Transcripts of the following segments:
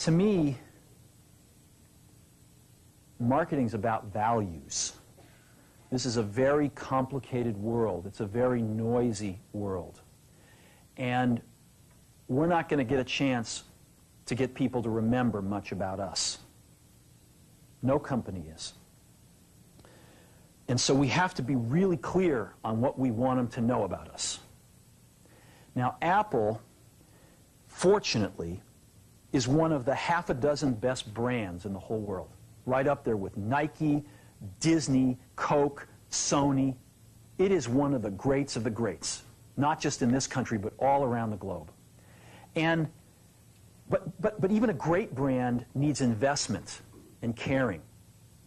To me, marketing's about values. This is a very complicated world. It's a very noisy world. And we're not going to get a chance to get people to remember much about us. No company is. And so we have to be really clear on what we want them to know about us. Now, Apple, fortunately, is one of the half a dozen best brands in the whole world. Right up there with Nike, Disney, Coke, Sony. It is one of the greats of the greats, not just in this country, but all around the globe. And, but even a great brand needs investment and caring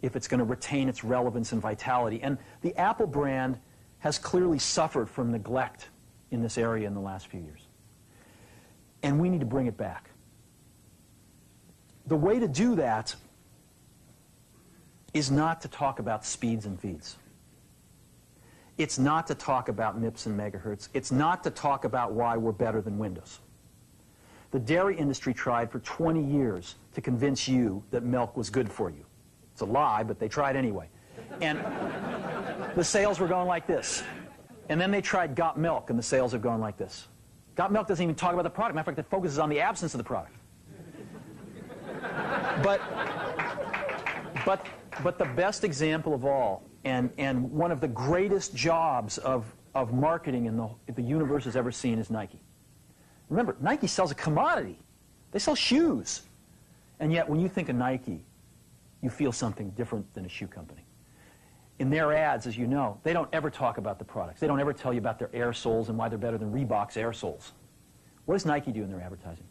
if it's going to retain its relevance and vitality. And the Apple brand has clearly suffered from neglect in this area in the last few years. And we need to bring it back. The way to do that is not to talk about speeds and feeds. It's not to talk about MIPS and megahertz. It's not to talk about why we're better than Windows. The dairy industry tried for 20 years to convince you that milk was good for you. It's a lie, but they tried anyway. And the sales were going like this. And then they tried Got Milk, and the sales have gone like this. Got Milk doesn't even talk about the product. Matter of fact, it focuses on the absence of the product. But the best example of all, and one of the greatest jobs of marketing in the universe has ever seen, is Nike. Remember, Nike sells a commodity. They sell shoes. And yet, when you think of Nike, you feel something different than a shoe company. In their ads, as you know, they don't ever talk about the products. They don't ever tell you about their air soles and why they're better than Reebok's air soles. What does Nike do in their advertising?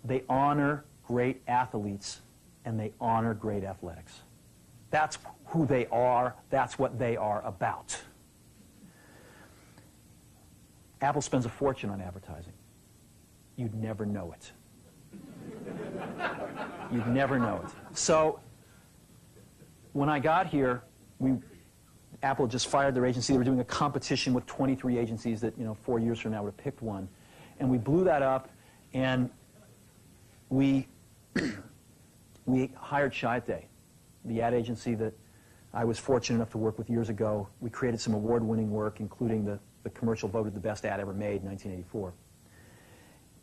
They honor great athletes, and they honor great athletics. That's who they are. That's what they are about. Apple spends a fortune on advertising. You'd never know it. You'd never know it. So when I got here, Apple just fired their agency. They were doing a competition with 23 agencies that, 4 years from now would have picked one. And we blew that up, and we hired Chiat+Day, the ad agency that I was fortunate enough to work with years ago. We created some award-winning work, including the commercial voted the best ad ever made in 1984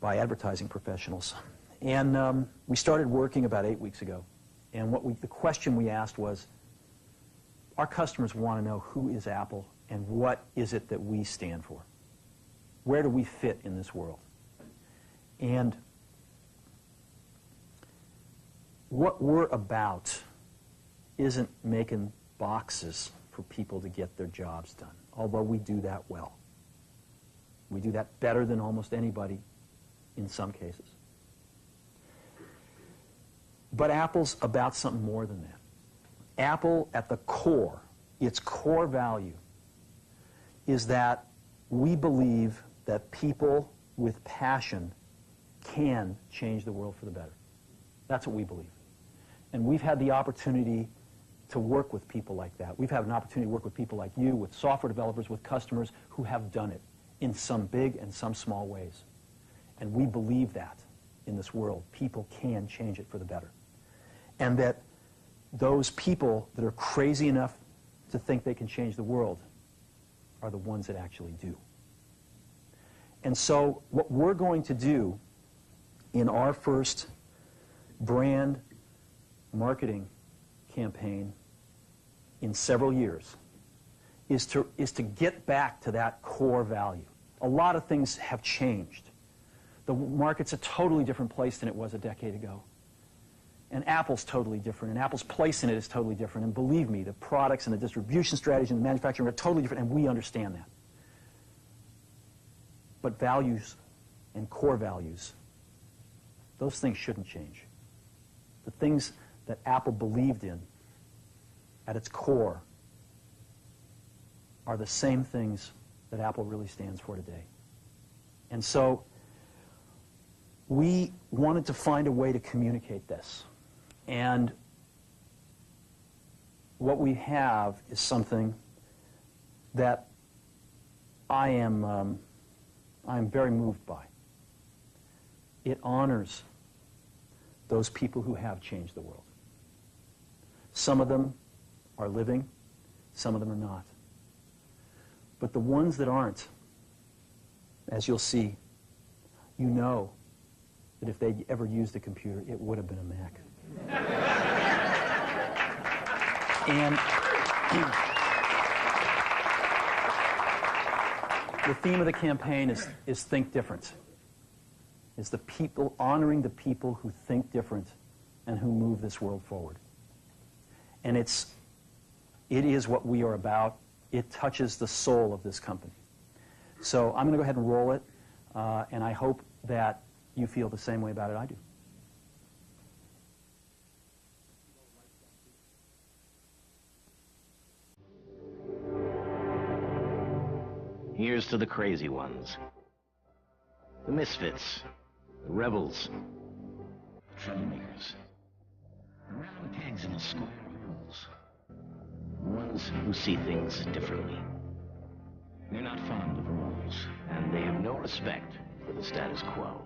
by advertising professionals. And we started working about 8 weeks ago. And the question we asked was, our customers want to know who is Apple and what is it that we stand for? Where do we fit in this world? And what we're about isn't making boxes for people to get their jobs done, although we do that well. We do that better than almost anybody in some cases. But Apple's about something more than that. Apple, at the core, its core value, is that we believe that people with passion can change the world for the better. That's what we believe. And we've had the opportunity to work with people like that. We've had an opportunity to work with people like you, with software developers, with customers who have done it in some big and some small ways. And we believe that in this world. People can change it for the better. And that those people that are crazy enough to think they can change the world are the ones that actually do. And so what we're going to do in our first brand marketing campaign in several years is to get back to that core value. A lot of things have changed. The market's a totally different place than it was a decade ago. And Apple's totally different, and Apple's place in it is totally different. And believe me, the products and the distribution strategy and the manufacturing are totally different, and we understand that. But values and core values, those things shouldn't change. The things that Apple believed in at its core are the same things that Apple really stands for today. And so we wanted to find a way to communicate this. And what we have is something that I am very moved by. it honors those people who have changed the world. Some of them are living, some of them are not. But the ones that aren't, as you'll see, you know that if they'd ever used a computer, it would have been a Mac. And the theme of the campaign is Think Different. It's the people, honoring the people who think different and who move this world forward. And it is what we are about. It touches the soul of this company. So I'm going to go ahead and roll it, and I hope that you feel the same way about it I do. Here's to the crazy ones, the misfits, the rebels, troublemakers, the round pegs in the square holes, the ones who see things differently. They're not fond of rules, and they have no respect for the status quo.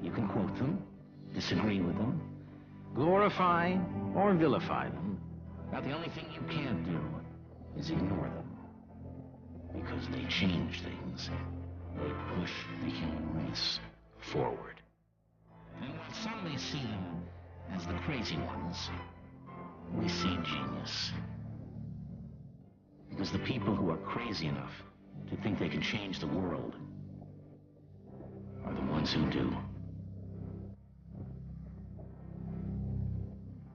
You can quote them, disagree with them, glorify or vilify them, but the only thing you can't do is ignore them. Because they change things. They push the human race forward. And while some may see them as the crazy ones, we see genius. Because the people who are crazy enough to think they can change the world are the ones who do.